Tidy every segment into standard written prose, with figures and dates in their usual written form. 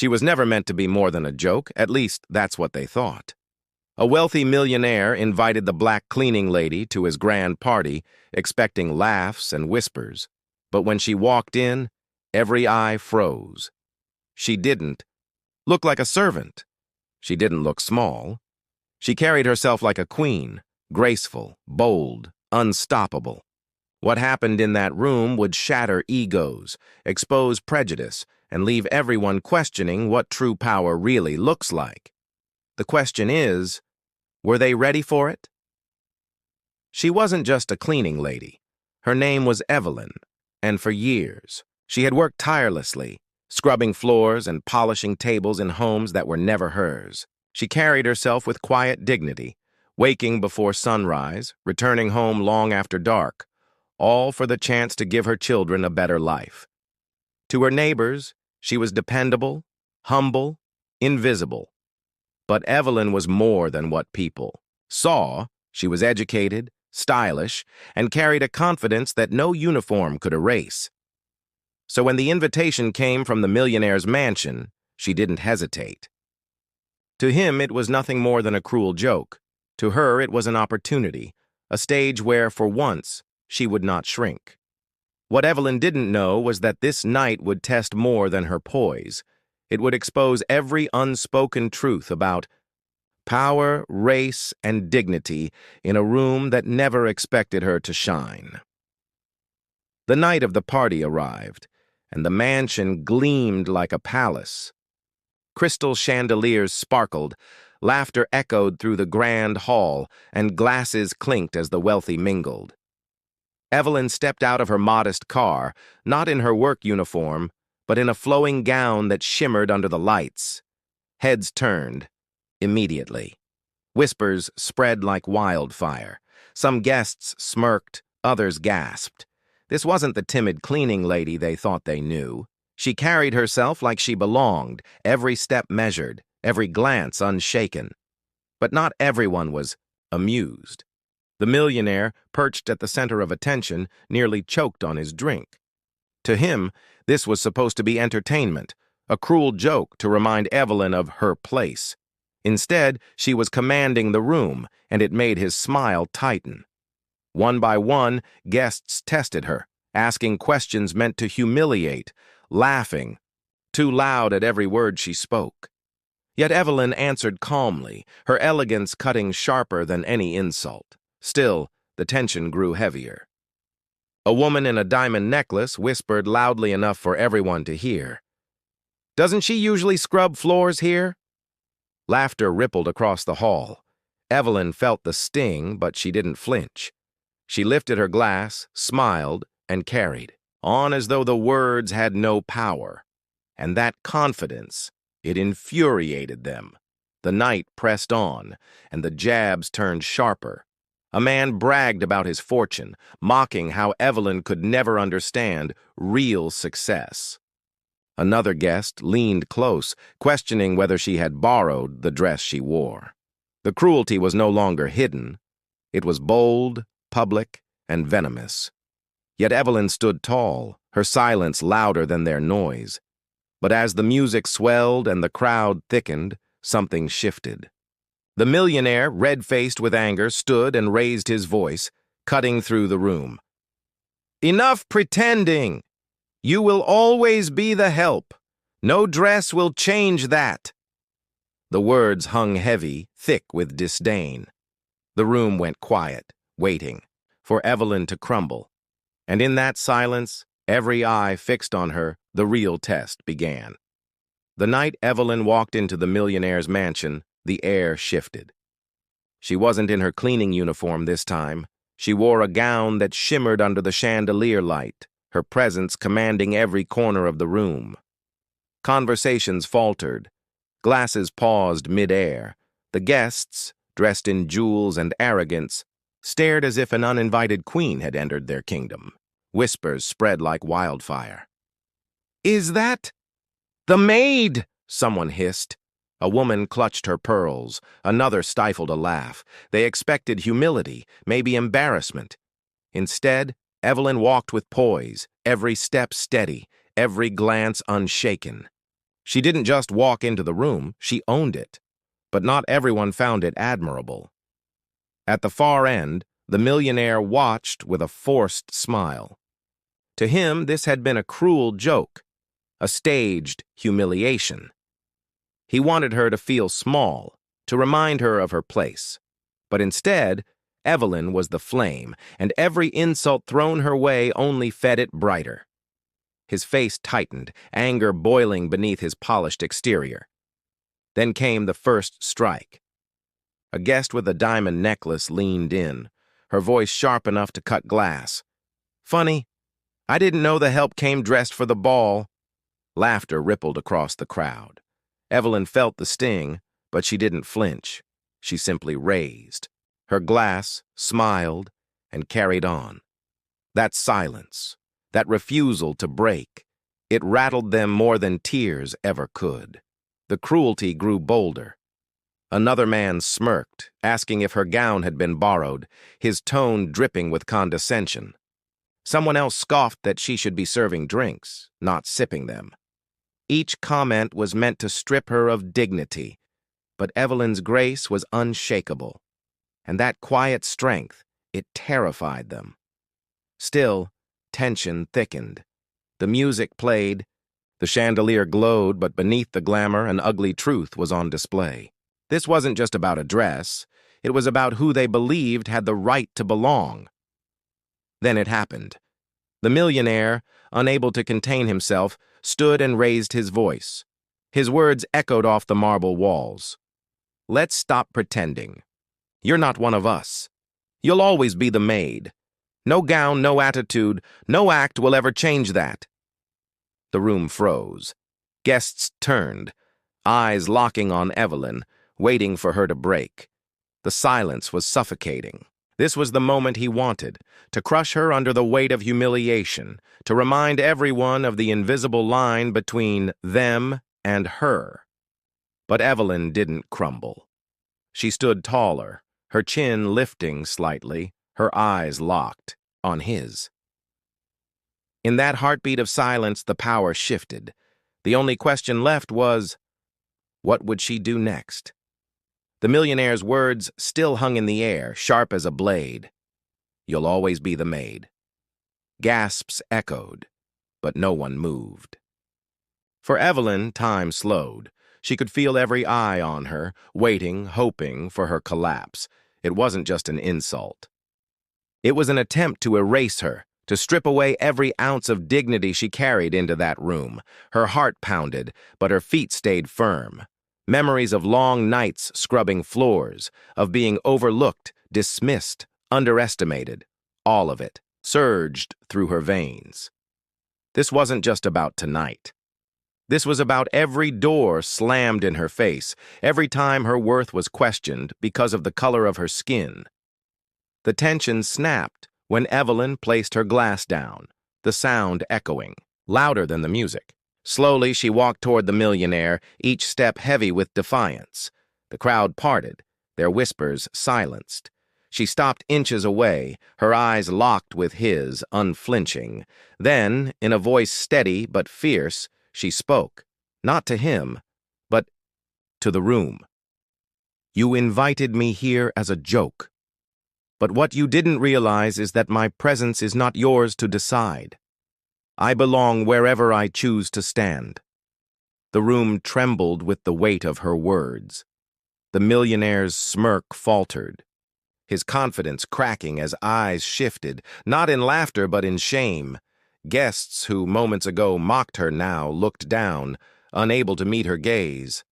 She was never meant to be more than a joke, at least that's what they thought. A wealthy millionaire invited the black cleaning lady to his grand party, expecting laughs and whispers. But when she walked in, every eye froze. She didn't look like a servant. She didn't look small. She carried herself like a queen, graceful, bold, unstoppable. What happened in that room would shatter egos, expose prejudice, and leave everyone questioning what true power really looks like. The question is, were they ready for it? She wasn't just a cleaning lady. Her name was Evelyn, and for years, she had worked tirelessly, scrubbing floors and polishing tables in homes that were never hers. She carried herself with quiet dignity, waking before sunrise, returning home long after dark, all for the chance to give her children a better life. To her neighbors, she was dependable, humble, invisible. But Evelyn was more than what people saw. She was educated, stylish, and carried a confidence that no uniform could erase. So when the invitation came from the millionaire's mansion, she didn't hesitate. To him, it was nothing more than a cruel joke. To her, it was an opportunity, a stage where, for once, she would not shrink. What Evelyn didn't know was that this night would test more than her poise. It would expose every unspoken truth about power, race, and dignity in a room that never expected her to shine. The night of the party arrived, and the mansion gleamed like a palace. Crystal chandeliers sparkled, laughter echoed through the grand hall, and glasses clinked as the wealthy mingled. Evelyn stepped out of her modest car, not in her work uniform, but in a flowing gown that shimmered under the lights. Heads turned, immediately. Whispers spread like wildfire. Some guests smirked, others gasped. This wasn't the timid cleaning lady they thought they knew. She carried herself like she belonged, every step measured, every glance unshaken. But not everyone was amused. The millionaire, perched at the center of attention, nearly choked on his drink. To him, this was supposed to be entertainment, a cruel joke to remind Evelyn of her place. Instead, she was commanding the room, and it made his smile tighten. One by one, guests tested her, asking questions meant to humiliate, laughing, too loud at every word she spoke. Yet Evelyn answered calmly, her elegance cutting sharper than any insult. Still, the tension grew heavier. A woman in a diamond necklace whispered loudly enough for everyone to hear. "Doesn't she usually scrub floors here?" Laughter rippled across the hall. Evelyn felt the sting, but she didn't flinch. She lifted her glass, smiled, and carried on as though the words had no power. And that confidence, it infuriated them. The night pressed on, and the jabs turned sharper. A man bragged about his fortune, mocking how Evelyn could never understand real success. Another guest leaned close, questioning whether she had borrowed the dress she wore. The cruelty was no longer hidden. It was bold, public, and venomous. Yet Evelyn stood tall, her silence louder than their noise. But as the music swelled and the crowd thickened, something shifted. The millionaire, red-faced with anger, stood and raised his voice, cutting through the room. "Enough pretending! You will always be the help. No dress will change that." The words hung heavy, thick with disdain. The room went quiet, waiting for Evelyn to crumble. And in that silence, every eye fixed on her, the real test began. The night Evelyn walked into the millionaire's mansion, the air shifted. She wasn't in her cleaning uniform this time. She wore a gown that shimmered under the chandelier light, her presence commanding every corner of the room. Conversations faltered. Glasses paused mid-air. The guests, dressed in jewels and arrogance, stared as if an uninvited queen had entered their kingdom. Whispers spread like wildfire. "Is that the maid?" someone hissed. A woman clutched her pearls. Another stifled a laugh. They expected humility, maybe embarrassment. Instead, Evelyn walked with poise, every step steady, every glance unshaken. She didn't just walk into the room, she owned it. But not everyone found it admirable. At the far end, the millionaire watched with a forced smile. To him, this had been a cruel joke, a staged humiliation. He wanted her to feel small, to remind her of her place. But instead, Evelyn was the flame, and every insult thrown her way only fed it brighter. His face tightened, anger boiling beneath his polished exterior. Then came the first strike. A guest with a diamond necklace leaned in, her voice sharp enough to cut glass. "Funny, I didn't know the help came dressed for the ball." Laughter rippled across the crowd. Evelyn felt the sting, but she didn't flinch. She simply raised her glass, smiled, and carried on. That silence, that refusal to break, it rattled them more than tears ever could. The cruelty grew bolder. Another man smirked, asking if her gown had been borrowed, his tone dripping with condescension. Someone else scoffed that she should be serving drinks, not sipping them. Each comment was meant to strip her of dignity, but Evelyn's grace was unshakable. And that quiet strength, it terrified them. Still, tension thickened. The music played, the chandelier glowed, but beneath the glamour, an ugly truth was on display. This wasn't just about a dress, it was about who they believed had the right to belong. Then it happened. The millionaire, unable to contain himself, stood and raised his voice. His words echoed off the marble walls. "Let's stop pretending. You're not one of us. You'll always be the maid. No gown, no attitude, no act will ever change that." The room froze. Guests turned, eyes locking on Evelyn, waiting for her to break. The silence was suffocating. This was the moment he wanted, to crush her under the weight of humiliation, to remind everyone of the invisible line between them and her. But Evelyn didn't crumble. She stood taller, her chin lifting slightly, her eyes locked on his. In that heartbeat of silence, the power shifted. The only question left was, what would she do next? The millionaire's words still hung in the air, sharp as a blade. "You'll always be the maid." Gasps echoed, but no one moved. For Evelyn, time slowed. She could feel every eye on her, waiting, hoping for her collapse. It wasn't just an insult. It was an attempt to erase her, to strip away every ounce of dignity she carried into that room. Her heart pounded, but her feet stayed firm. Memories of long nights scrubbing floors, of being overlooked, dismissed, underestimated, all of it surged through her veins. This wasn't just about tonight. This was about every door slammed in her face, every time her worth was questioned because of the color of her skin. The tension snapped when Evelyn placed her glass down, the sound echoing, louder than the music. Slowly, she walked toward the millionaire, each step heavy with defiance. The crowd parted, their whispers silenced. She stopped inches away, her eyes locked with his, unflinching. Then, in a voice steady but fierce, she spoke, not to him, but to the room. "You invited me here as a joke. But what you didn't realize is that my presence is not yours to decide. I belong wherever I choose to stand." The room trembled with the weight of her words. The millionaire's smirk faltered, his confidence cracking as eyes shifted, not in laughter but in shame. Guests who moments ago mocked her now looked down, unable to meet her gaze.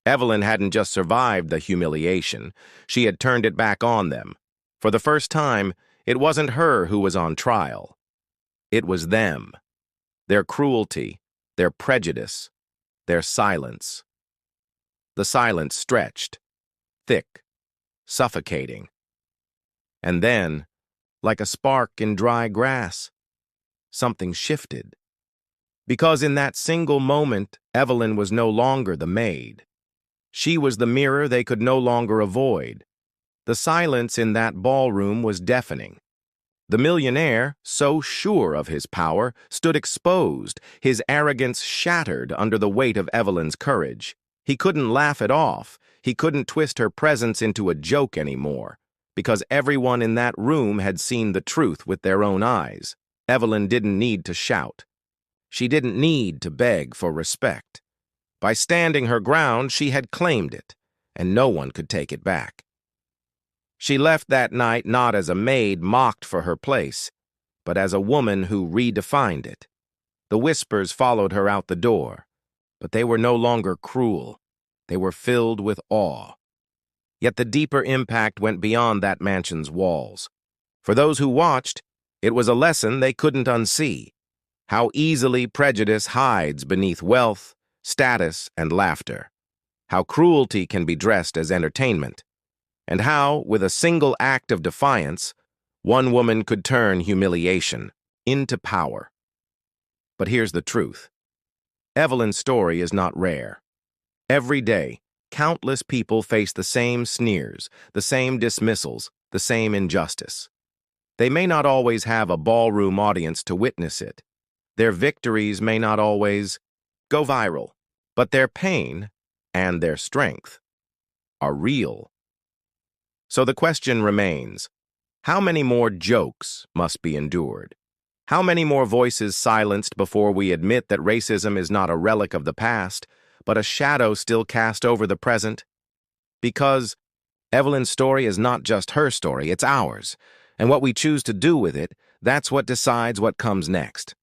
Evelyn hadn't just survived the humiliation, she had turned it back on them. For the first time, it wasn't her who was on trial. It was them, their cruelty, their prejudice, their silence. The silence stretched, thick, suffocating. And then, like a spark in dry grass, something shifted. Because in that single moment, Evelyn was no longer the maid. She was the mirror they could no longer avoid. The silence in that ballroom was deafening. The millionaire, so sure of his power, stood exposed, his arrogance shattered under the weight of Evelyn's courage. He couldn't laugh it off. He couldn't twist her presence into a joke anymore, because everyone in that room had seen the truth with their own eyes. Evelyn didn't need to shout. She didn't need to beg for respect. By standing her ground, she had claimed it, and no one could take it back. She left that night not as a maid mocked for her place, but as a woman who redefined it. The whispers followed her out the door, but they were no longer cruel. They were filled with awe. Yet the deeper impact went beyond that mansion's walls. For those who watched, it was a lesson they couldn't unsee. How easily prejudice hides beneath wealth, status, and laughter. How cruelty can be dressed as entertainment. And how, with a single act of defiance, one woman could turn humiliation into power. But here's the truth. Evelyn's story is not rare. Every day, countless people face the same sneers, the same dismissals, the same injustice. They may not always have a ballroom audience to witness it. Their victories may not always go viral, but their pain and their strength are real. So the question remains, how many more jokes must be endured? How many more voices silenced before we admit that racism is not a relic of the past, but a shadow still cast over the present? Because Evelyn's story is not just her story, it's ours. And what we choose to do with it, that's what decides what comes next.